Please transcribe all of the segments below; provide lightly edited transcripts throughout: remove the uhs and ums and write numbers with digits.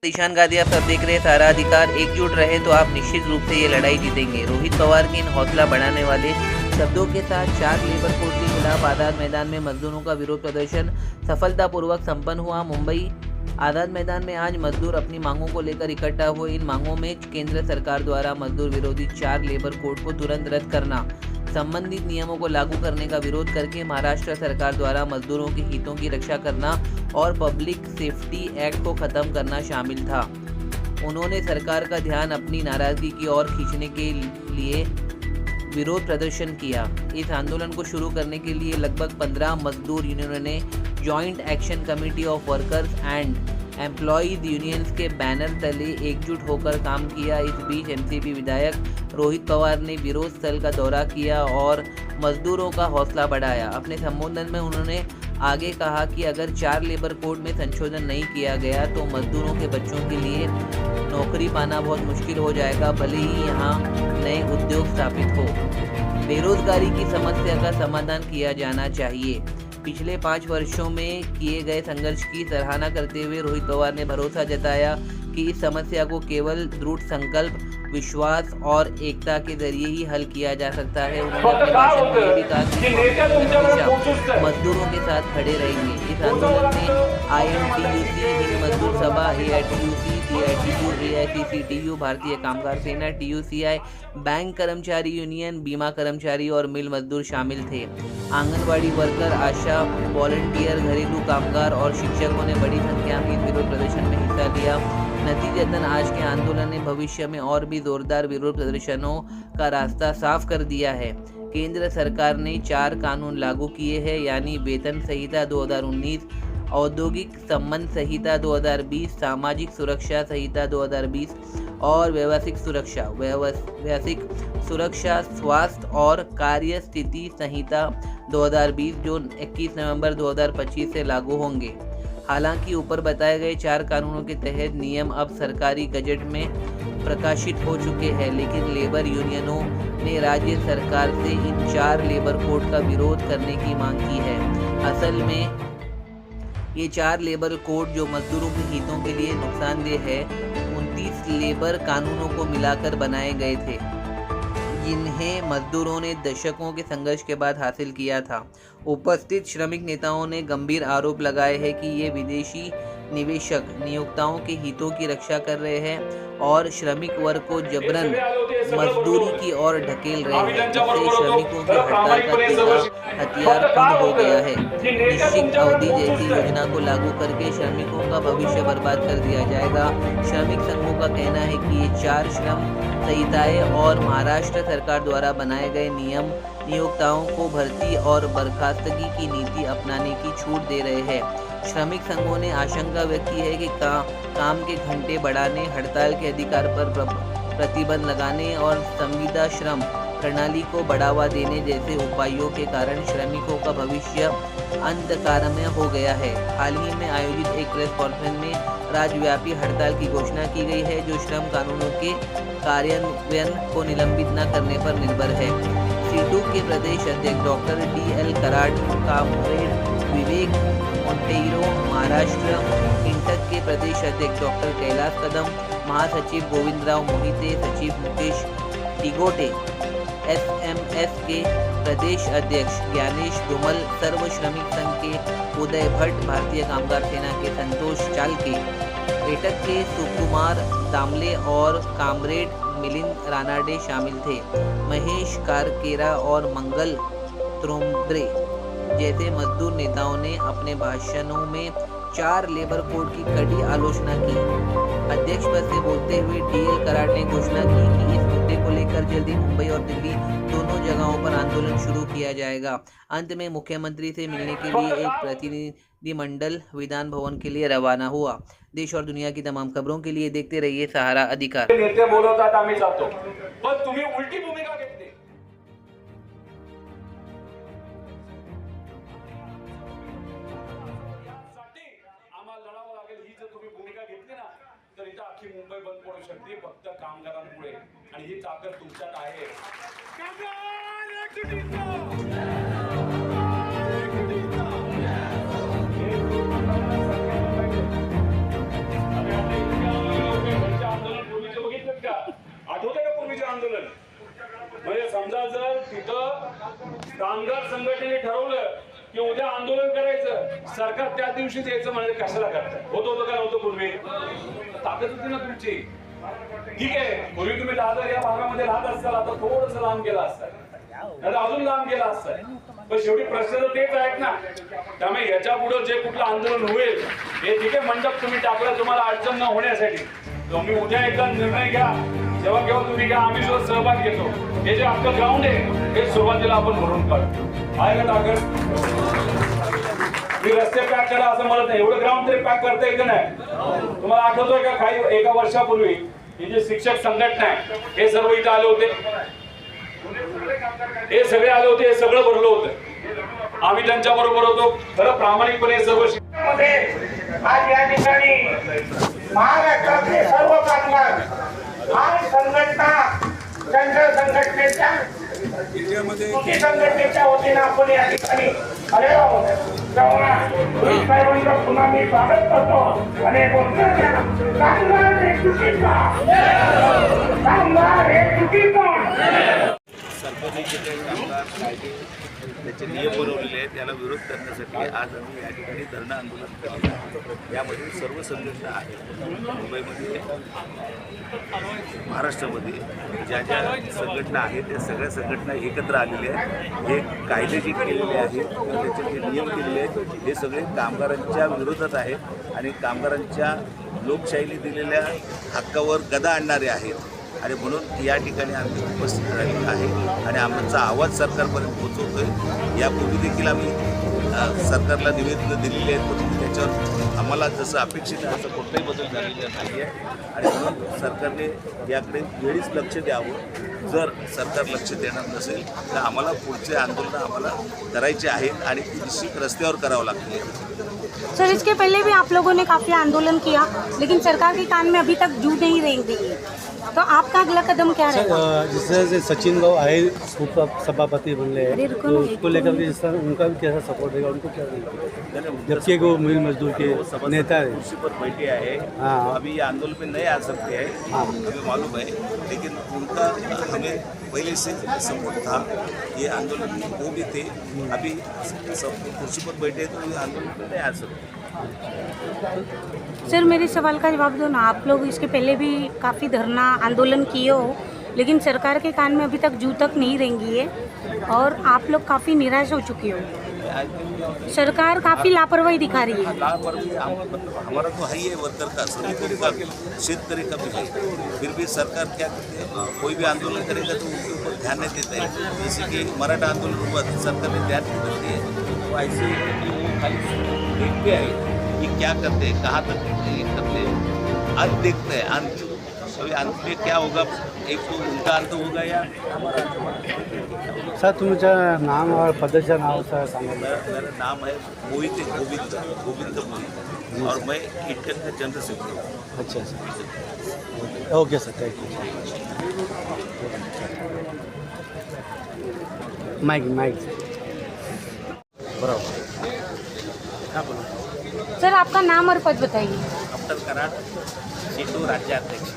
ईशान गादी आप सब देख रहे हैं सारा अधिकार। एकजुट रहे तो आप निश्चित रूप से ये लड़ाई जीतेंगे। रोहित पवार के इन हौसला बढ़ाने वाले शब्दों के साथ 4 लेबर कोड के खिलाफ आज़ाद मैदान में मजदूरों का विरोध प्रदर्शन सफलतापूर्वक संपन्न हुआ। मुंबई आज़ाद मैदान में आज मजदूर अपनी मांगों को लेकर इकट्ठा हुए। इन मांगों में केंद्र सरकार द्वारा मजदूर विरोधी 4 लेबर कोड को तुरंत रद्द करना, संबंधित नियमों को लागू करने का विरोध करके महाराष्ट्र सरकार द्वारा मजदूरों के हितों की रक्षा करना और पब्लिक सेफ्टी एक्ट को खत्म करना शामिल था। उन्होंने सरकार का ध्यान अपनी नाराजगी की ओर खींचने के लिए विरोध प्रदर्शन किया। इस आंदोलन को शुरू करने के लिए लगभग 15 मजदूर यूनियनों ने joint action committee of workers and employees unions के बैनर तले एकजुट होकर काम किया। इस बीच एनसीपी विधायक रोहित पवार ने विरोध स्थल का दौरा किया और मजदूरों का हौसला बढ़ाया। अपने संबोधन में उन्होंने आगे कहा कि अगर 4 लेबर कोड में संशोधन नहीं किया गया तो मजदूरों के बच्चों के लिए नौकरी पाना बहुत मुश्किल हो जाएगा, भले ही यहाँ नए उद्योग स्थापित हो। बेरोजगारी की समस्या का समाधान किया जाना चाहिए। पिछले 5 वर्षों में किए गए संघर्ष की सराहना करते हुए रोहित पवार ने भरोसा जताया कि इस समस्या को केवल दृढ़ संकल्प, विश्वास और एकता के जरिए ही हल किया जा सकता है। उन्होंने अपने भाषण में भी कहा कि हमेशा मजदूरों के साथ खड़े रहेंगे। इस आंदोलन में INTUC, हिंद मजदूर सभा, AITUC, CITU, AICCTU, भारतीय कामगार सेना, TUCI, बैंक कर्मचारी यूनियन, बीमा कर्मचारी और मिल मजदूर शामिल थे। आंगनबाड़ी वर्कर, आशा वॉलंटियर, घरेलू कामगार और शिक्षकों ने बड़ी संख्या में इस विरोध प्रदर्शन में हिस्सा लिया। नतीजतन आज के आंदोलन ने भविष्य में और भी जोरदार विरोध प्रदर्शनों का रास्ता साफ कर दिया है। केंद्र सरकार ने 4 कानून लागू किए हैं, यानी वेतन संहिता 2019, औद्योगिक संबंध संहिता 2020, सामाजिक सुरक्षा संहिता 2020 और व्यावसायिक सुरक्षा, स्वास्थ्य और कार्य स्थिति संहिता 2020, जो 21 नवंबर 2025 से लागू होंगे। हालांकि ऊपर बताए गए 4 कानूनों के तहत नियम अब सरकारी गजट में प्रकाशित हो चुके हैं, लेकिन लेबर यूनियनों ने राज्य सरकार से इन 4 लेबर कोड का विरोध करने की मांग की है। असल में ये 4 लेबर कोड जो मजदूरों के हितों के लिए नुकसानदेह है, 29 लेबर कानूनों को मिलाकर बनाए गए थे, जिन्हें मजदूरों ने दशकों के संघर्ष के बाद हासिल किया था। उपस्थित श्रमिक नेताओं ने गंभीर आरोप लगाए हैं कि ये विदेशी निवेशक नियोक्ताओं के हितों की रक्षा कर रहे हैं और श्रमिक वर्ग को जबरन मजदूरी की ओर ढकेल रहे हैं, जिससे श्रमिकों की हड़ताल का तीखा हथियार पूर्ण हो गया है। निश्चित अवधि जैसी योजना को लागू करके श्रमिकों का भविष्य बर्बाद कर दिया जाएगा। श्रमिक संघों का कहना है कि ये 4 श्रम संहिताएं और महाराष्ट्र सरकार द्वारा बनाए गए नियम नियोक्ताओं को भर्ती और बर्खास्तगी की नीति अपनाने की छूट दे रहे हैं। श्रमिक संघों ने आशंका व्यक्त की है कि काम के घंटे बढ़ाने, हड़ताल के अधिकार पर प्रतिबंध लगाने और संविदा श्रम प्रणाली को बढ़ावा देने जैसे उपायों के कारण श्रमिकों का भविष्य अंधकारमय हो गया है। हाल ही में आयोजित एक प्रेस कॉन्फ्रेंस में राज्यव्यापी हड़ताल की घोषणा की गई है, जो श्रम कानूनों के कार्यान्वयन को निलंबित न करने पर निर्भर है। सीटू के प्रदेश अध्यक्ष डॉक्टर DL कराड, कामरेड विवेक मोंटेरो, महाराष्ट्र इंटक के प्रदेश अध्यक्ष डॉक्टर कैलाश कदम, महासचिव गोविंदराव मोहिते, सचिव मुकेश टिगोटे, SMS के प्रदेश अध्यक्ष ज्ञानेश धूमल, सर्व श्रमिक संघ के उदय भट्ट, भारतीय कामगार सेना के संतोष चालके, एटक के सुकुमार दामले और कामरेड मिलिंद रानाडे शामिल थे। महेश कारकेरा और मंगल त्रोम्ब्रे जैसे मजदूर नेताओं ने अपने भाषणों में 4 लेबर कोड की कड़ी आलोचना की। अध्यक्ष पद से बोलते हुए DL कराड ने घोषणा की कि इस मुद्दे को लेकर जल्दी मुंबई और दिल्ली दोनों जगहों पर आंदोलन शुरू किया जाएगा। अंत में मुख्यमंत्री से मिलने के लिए एक प्रतिनिधिमंडल विधान भवन के लिए रवाना हुआ। देश और दुनिया की तमाम खबरों के लिए देखते रहिए सहारा अधिकार। नेते बोलवतात आम्ही जातो, पण तुम्ही उलटी भूमिका घेतली। तर इथं आखी मुंबई बंद पडू शकते फक्त कामगारांमुळे, आणि ही ताकद तुमच्यात आहे। कामगार म्हणजे समजा जर तिथं कामगार संघटनेने ठरवलं की उद्या आंदोलन करायचं, सरकार त्या दिवशीच यायचं म्हणजे कशाला करताय? होतं का नव्हतं पूर्वी? ताकद होती ना तुमची. ठीक आहे, पूर्वी तुम्ही दादर या भागामध्ये राहत असाल, आता थोडंसं लांब गेला असाल, आता अजून लांब गेला असाल, पण शेवटी प्रश्न तर तेच आहेत ना. त्यामुळे याच्या पुढे जे कुठलं आंदोलन होईल हे ठीक आहे, मंडप तुम्ही टाकला तुम्हाला अडचण न होण्यासाठी. तुम्ही उद्या एकदा निर्णय घ्या, जेव्हा केव्हा तुम्ही घ्या, आम्ही सुद्धा सहभाग घेतो. हे जे आपलं ग्राउंड आहे हे सुरुवातीला आपण भरून काढतो. आहे का ताकद? मी रस्ते पॅक करा असं म्हणत नाही, एवढं ग्राउंड तरी पॅक करता येतं नाही. तुम्हाला आठवतोय का काही एका वर्षापूर्वी हे जे शिक्षक संघटना आहे हे सर्व इथं आले होते, हे सगळे आले होते, हे सगळं भरलं होतं. आम्ही त्यांच्या बरोबर होतो. खरं प्रामाणिकपणे सर्व आज या ठिकाणी महाराष्ट्रातले सर्व कामगार आणि संघटना, त्यांच्या संघटनेच्या कृती संघटनेच्या वतीनं आपण या ठिकाणी साहेबांचं पुन्हा मी स्वागत करतो आणि बोलतो कामगार एकजुटीचा, कामगार एकजुटीचा. सार्वजनिक जे काही कामगार कायदे त्याचे नियम बनवलेले आहेत त्याला विरोध करण्यासाठी आज आम्ही या ठिकाणी धरणं आंदोलन केलेलं आहे. यामध्ये सर्व संघटना आहेत. मुंबईमध्ये, महाराष्ट्रामध्ये ज्या ज्या संघटना आहेत त्या सगळ्या संघटना एकत्र आलेल्या आहेत. हे कायदे जे केलेले आहेत त्याचे जे नियम केलेले आहेत हे सगळे कामगारांच्या विरोधात आहेत आणि कामगारांच्या लोकशाहीने दिलेल्या हक्कावर गदा आणणारे आहेत. आणि म्हणून या ठिकाणी आम्ही उपस्थित राहिलेलो आहे आणि आमचा आवाज सरकारपर्यंत पोहोचवतोय. यापूर्वी देखील आम्ही सरकारला निवेदनं दिलेली आहेत, परंतु त्याच्यावर आम्हाला जसं अपेक्षित आहे तसं कोणताही बदल झालेला नाही आहे आणि म्हणून सरकारने याकडे वेळीच लक्ष द्यावं. जर सरकार लक्ष देणार नसेल तर आम्हाला पुढचे आंदोलन आम्हाला करायचे आहेत आणि निश्चित रस्त्यावर करावं लागतील. सर, इसके पहले भी आप लोगों ने काफ़ी आंदोलन किया, लेकिन सरकार के कान में अभी तक जू नहीं रहेंगे, तो आपका अगला कदम क्या रहेगा? जिस तरह से सचिन गौ आए उप सभापति बनले हैं, तो उसको लेकर के जिस तरह उनका भी कैसा सपोर्ट रहेगा, उनको क्या रहेगा? जबकि वो मिल मजदूर के नेता है, कुर्सी पर बैठे हैं. हाँ. अभी ये आंदोलन में नहीं आ सकते हैं, हाँ. हमें मालूम है, लेकिन उनका हमें पहले से सपोर्ट था. ये आंदोलन में वो भी थे, अभी सब कुर्सी पर बैठे तो ये आंदोलन में नहीं आ सकते. सर, मेरे सवाल का जवाब दो ना. आप लोग इसके पहले भी काफ़ी धरना आंदोलन किए हो, लेकिन सरकार के कान में अभी तक जू तक नहीं रहेंगी है और आप लोग काफ़ी निराश हो चुके हो. सरकार काफ़ी लापरवाही दिखा रही है. हमारा तो है ही है वर्कर का, श्रमिकों का, शेतकरी का भी है. फिर भी सरकार क्या करती है, कोई भी आंदोलन करेगा तो उनके ऊपर ध्यान नहीं देता है. जैसे कि मराठा आंदोलन हुआ सरकार ने ध्यान नहीं देती है. तो ऐसे वो खाली देखते हैं कि क्या करते हैं, कहाँ तक ये करते हैं, अंत देखते हैं. अंत अभी अंत में क्या होगा, एक तो उनका अंत होगा या हमारा अंत होगा. सर तुमचं नाम और पदाचं नाव सर सांगा. मेरा नाम है मोहित गोविंद मोहित और मैं इंटर का जनरल सेक्रेटरी हूँ. अच्छा sir, okay sir, thank you. Mike बराबर. हाँ बोलो. सर, आपका नाम और पद बताइए. अब्दुल करार, सीटू राज्याध्यक्ष.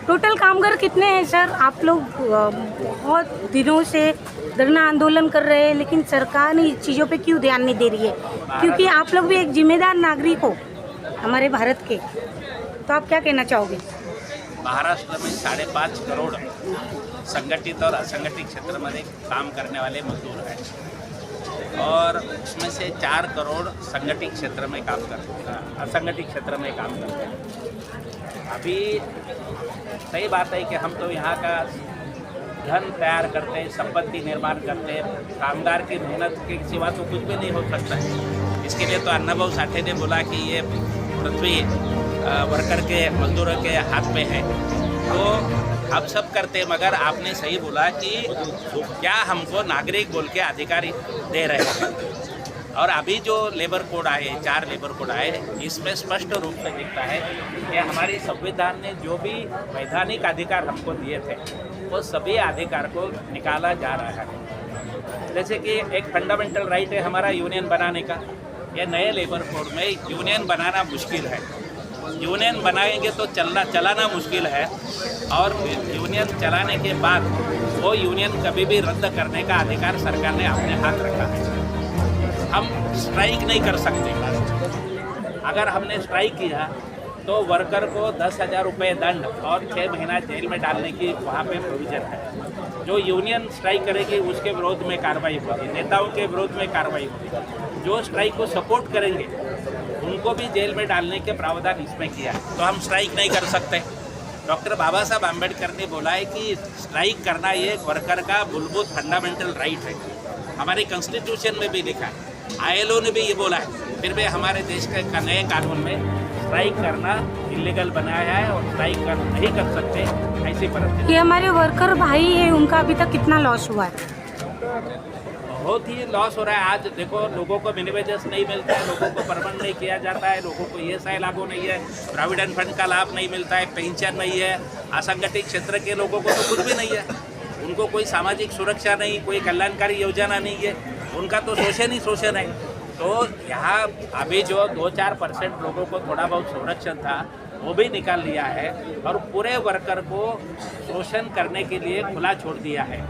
टोटल कामगार कितने हैं सर? आप लोग बहुत दिनों से धरना आंदोलन कर रहे हैं, लेकिन सरकार ने इस चीज़ों पे क्यों ध्यान नहीं दे रही है? क्योंकि आप लोग भी एक जिम्मेदार नागरिक हो हमारे भारत के, तो आप क्या कहना चाहोगे? महाराष्ट्र में 5.5 करोड़ संगठित और असंगठित क्षेत्र में काम करने वाले मजदूर हैं और उसमें से 4 करोड़ संगठित क्षेत्र में काम करते हैं, असंगठित क्षेत्र में काम करते हैं. अभी सही बात है कि हम तो यहाँ का धन तैयार करते हैं, संपत्ति निर्माण करते हैं. कामगार की मेहनत के सिवा तो कुछ भी नहीं हो सकता है. इसके लिए तो अन्नाभाऊ साठे ने बोला कि ये पृथ्वी वर्कर के, मजदूरों के हाथ में है. तो हम सब करते हैं, मगर आपने सही बोला कि क्या हमको नागरिक बोल के अधिकार दे रहे हैं. और अभी जो लेबर कोड आए, 4 लेबर कोड आए, इसमें स्पष्ट रूप से दिखता है कि हमारी संविधान ने जो भी वैधानिक अधिकार हमको दिए थे वो सभी अधिकार को निकाला जा रहा है. जैसे कि एक फंडामेंटल राइट है हमारा यूनियन बनाने का. ये नए लेबर कोड में यूनियन बनाना मुश्किल है. यूनियन बनाएंगे तो चलाना मुश्किल है. और यूनियन चलाने के बाद वो यूनियन कभी भी रद्द करने का अधिकार सरकार ने अपने हाथ रखा है। हम स्ट्राइक नहीं कर सकते। अगर हमने स्ट्राइक किया तो वर्कर को 10,000 रुपये दंड और 6 महीना जेल में डालने की वहाँ पे प्रोविज़न है। जो यूनियन स्ट्राइक करेगी उसके विरोध में कार्रवाई होगी, नेताओं के विरोध में कार्रवाई होगी। जो स्ट्राइक को सपोर्ट करेंगे उनको भी जेल में डालने के प्रावधान इसमें किया है। तो हम स्ट्राइक नहीं कर सकते। डॉक्टर बाबा साहब आम्बेडकर ने बोला है कि स्ट्राइक करना ये एक वर्कर का मूलभूत फंडामेंटल राइट है। हमारे कॉन्स्टिट्यूशन में भी लिखा है, ILO ने भी ये बोला है। फिर भी हमारे देश के नए कानून में स्ट्राइक करना इलीगल बनाया है और स्ट्राइक नहीं कर सकते ऐसी परिस्थिति। ये हमारे वर्कर भाई है, उनका अभी तक कितना लॉस हुआ है? बहुत ही लॉस हो रहा है। आज देखो लोगों को मिनिमम वेजेस नहीं मिलता है, लोगों को परमानेंट नहीं किया जाता है, लोगों को ESI लागू नहीं है, प्रोविडेंट फंड का लाभ नहीं मिलता है, पेंशन नहीं है। असंगठित क्षेत्र के लोगों को तो कुछ भी नहीं है, उनको कोई सामाजिक सुरक्षा नहीं, कोई कल्याणकारी योजना नहीं है, उनका तो शोषण ही शोषण है। तो यहाँ अभी जो 2-4% लोगों को थोड़ा बहुत संरक्षण था वो भी निकाल लिया है और पूरे वर्कर को शोषण करने के लिए खुला छोड़ दिया है।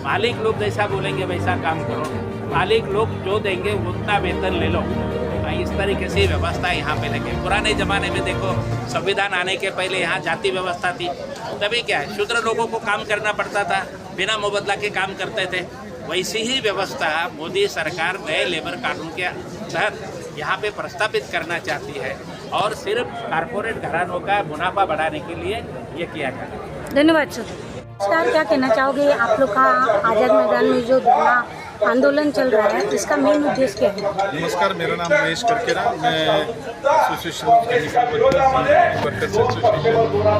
मालिक लोग जैसा बोलेंगे वैसा काम करो, मालिक लोग जो देंगे उतना वेतन ले लो। इस तरीके से व्यवस्था यहाँ पे लगे। पुराने ज़माने में देखो, संविधान आने के पहले यहाँ जाति व्यवस्था थी, तभी क्या है शूद्र लोगों को काम करना पड़ता था, बिना मुबदला के काम करते थे। वैसी ही व्यवस्था मोदी सरकार नए लेबर कानून के तहत यहाँ पे प्रस्तापित करना चाहती है और सिर्फ कारपोरेट घरानों का मुनाफा बढ़ाने के लिए ये किया जाता है। धन्यवाद सर। सर क्या कहना चाहोगे, आप लोग का आज़ाद मैदान में जो धरना आंदोलन चल रहा है इसका मेन उद्देश्य क्या है? नमस्कार, मेरा नाम महेश करकेरा, मैं एसोसिएशन वर्कर्स एसोसिएशन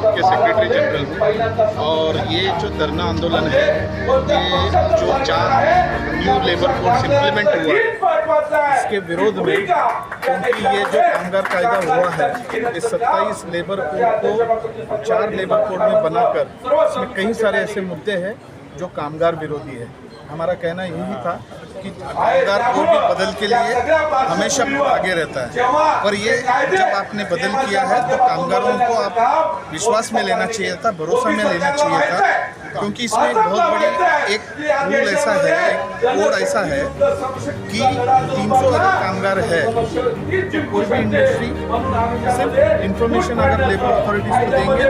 के सेक्रेटरी जनरल हूँ। और ये जो धरना आंदोलन है, ये जो 4 न्यू लेबर कोड्स इम्प्लीमेंट हुआ है इसके विरोध में, क्योंकि ये जो कामगार कायदा हुआ है ये 27 लेबर कोड को 4 लेबर कोड में बनाकर इसमें कई सारे ऐसे मुद्दे हैं जो कामगार विरोधी है। हमारा कहना यही था कि कामगार कोई भी बदल के लिए हमेशा आगे रहता है, पर ये जब आपने बदल किया है तो कामगारों को आप विश्वास में लेना चाहिए था, भरोसा में लेना चाहिए था, क्योंकि इसमें एक बहुत बड़ी एक रूल ऐसा है, एक कोड ऐसा है कि 300 अगर कामगार है तो कोई भी इंडस्ट्री सिर्फ इंफॉर्मेशन अगर लेबर अथॉरिटीज को देंगे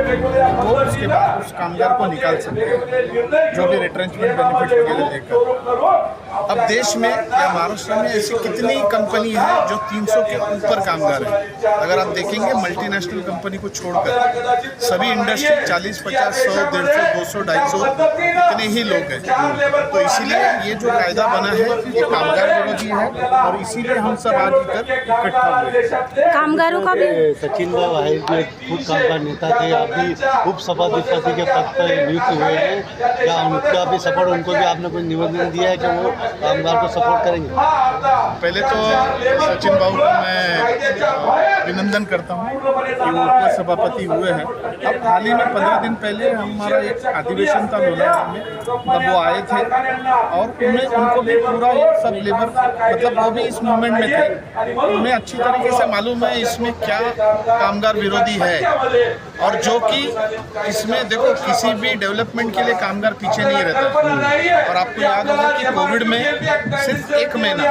वो उसके बाद उस कामगार को निकाल सकते हैं, जो भी रिट्रेंचमेंट बेनिफिट वगैरह देकर। अब देश में या महाराष्ट्र में ऐसी कितनी कंपनी है जो 300 के ऊपर कामगार है। अगर आप देखेंगे मल्टीनेशनल कंपनी को छोड़कर सभी इंडस्ट्री 40, 50, 100, 150, 200, 250 इतने ही लोग हैं। तो इसीलिए ये जो कायदा बना है ये कामगार विरोधी है और इसीलिए हम सब आज इकट्ठा हुए। कामगारों का भी सचिन भाव है, खुद कामगार नेता थे, अभी उप सभापति के पद पर नियुक्त हुए हैं। क्या उनका भी सपोर्ट, उनको भी आपने कोई निवेदन दिया है कि वो कामगार को सपोर्ट करेंगे? पहले तो सचिन बाबू को मैं अभिनंदन करता हूँ कि वो उप सभापति हुए हैं। अब हाल ही में 15 दिन पहले हमारा एक अधिवेशन था लोनावला में, तब वो आए थे और उनको भी पूरा ये सब लेबर मतलब वो भी इस मूवमेंट में थे, उन्हें अच्छी तरीके से मालूम है इसमें क्या कामगार विरोधी है और जो कि इसमें देखो किसी भी डेवलपमेंट के लिए कामगार पीछे नहीं रहता। और आपको याद होगा कि कोविड में सिर्फ 1 महीना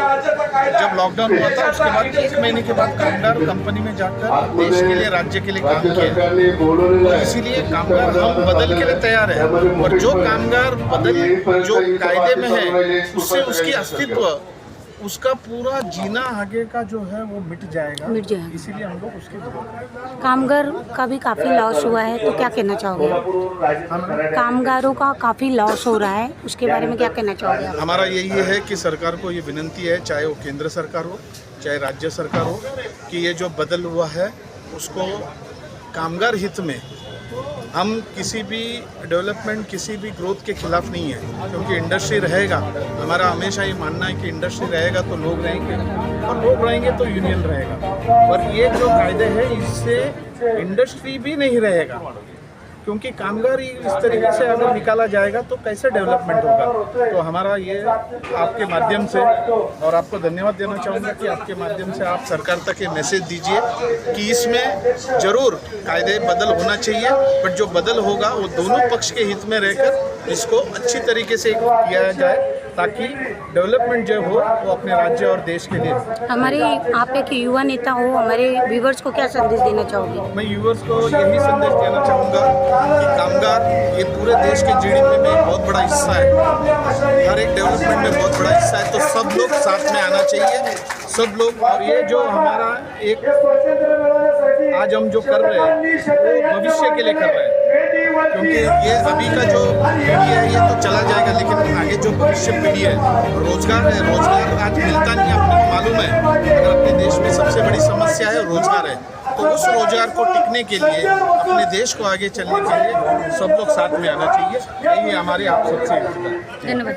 जब लॉकडाउन हुआ था उसके बाद 1 महीने के बाद कामगार कंपनी में जाकर देश के लिए, राज्य के लिए काम किया। तो इसीलिए कामगार हम बदल के लिए तैयार है और जो कामगार बदल जो कायदे में है उससे उसकी अस्तित्व, उसका पूरा जीना आगे का जो है वो मिट जाएगा। इसीलिए हम लोग उसके विरोध। कामगार का भी काफ़ी लॉस हुआ है, तो क्या कहना चाहोगे? कामगारों का काफ़ी लॉस हो रहा है, उसके बारे में क्या कहना चाहोगे? हमारा यही है कि सरकार को ये विनंती है, चाहे वो केंद्र सरकार हो चाहे राज्य सरकार हो, कि ये जो बदल हुआ है उसको कामगार हित में, हम किसी भी डेवलपमेंट, किसी भी ग्रोथ के खिलाफ नहीं है, क्योंकि इंडस्ट्री रहेगा। हमारा हमेशा ये मानना है कि इंडस्ट्री रहेगा तो लोग रहेंगे और लोग रहेंगे तो यूनियन रहेगा। और ये जो कायदे हैं इससे इंडस्ट्री भी नहीं रहेगा, क्योंकि कामगार ही इस तरीके से अगर निकाला जाएगा तो कैसे डेवलपमेंट होगा। तो हमारा ये आपके माध्यम से, और आपको धन्यवाद देना चाहूँगा कि आपके माध्यम से आप सरकार तक ये मैसेज दीजिए कि इसमें ज़रूर कायदे बदल होना चाहिए, बट जो बदल होगा वो दोनों पक्ष के हित में रहकर इसको अच्छी तरीके से किया जाए ताकि डेवलपमेंट जो हो वो अपने राज्य और देश के लिए। हमारे आप एक युवा नेता हो, हमारे व्यूवर्स को क्या संदेश देना चाहोगे? मैं यूवर्स को यही संदेश देना चाहूँगा कि कामगार ये पूरे देश के जीडीपी में बहुत बड़ा हिस्सा है, हर एक डेवलपमेंट में बहुत बड़ा हिस्सा है। तो सब लोग साथ में आना चाहिए, सब लोग। और ये जो हमारा एक आज हम जो कर रहे हैं वो भविष्य के लिए कर रहे हैं, क्योंकि ये अभी का जो पीढ़ी है ये तो चला जाएगा, लेकिन आगे जो भविष्य पीढ़ी है, रोजगार है, रोजगार आज मिलता नहीं, आपको मालूम है। अगर अपने देश में सबसे बड़ी समस्या है रोजगार है, तो उस रोजगार को टिकने के लिए, अपने देश को आगे चलने के लिए सब लोग साथ में आना चाहिए। यही हमारे आप सबसे धन्यवाद।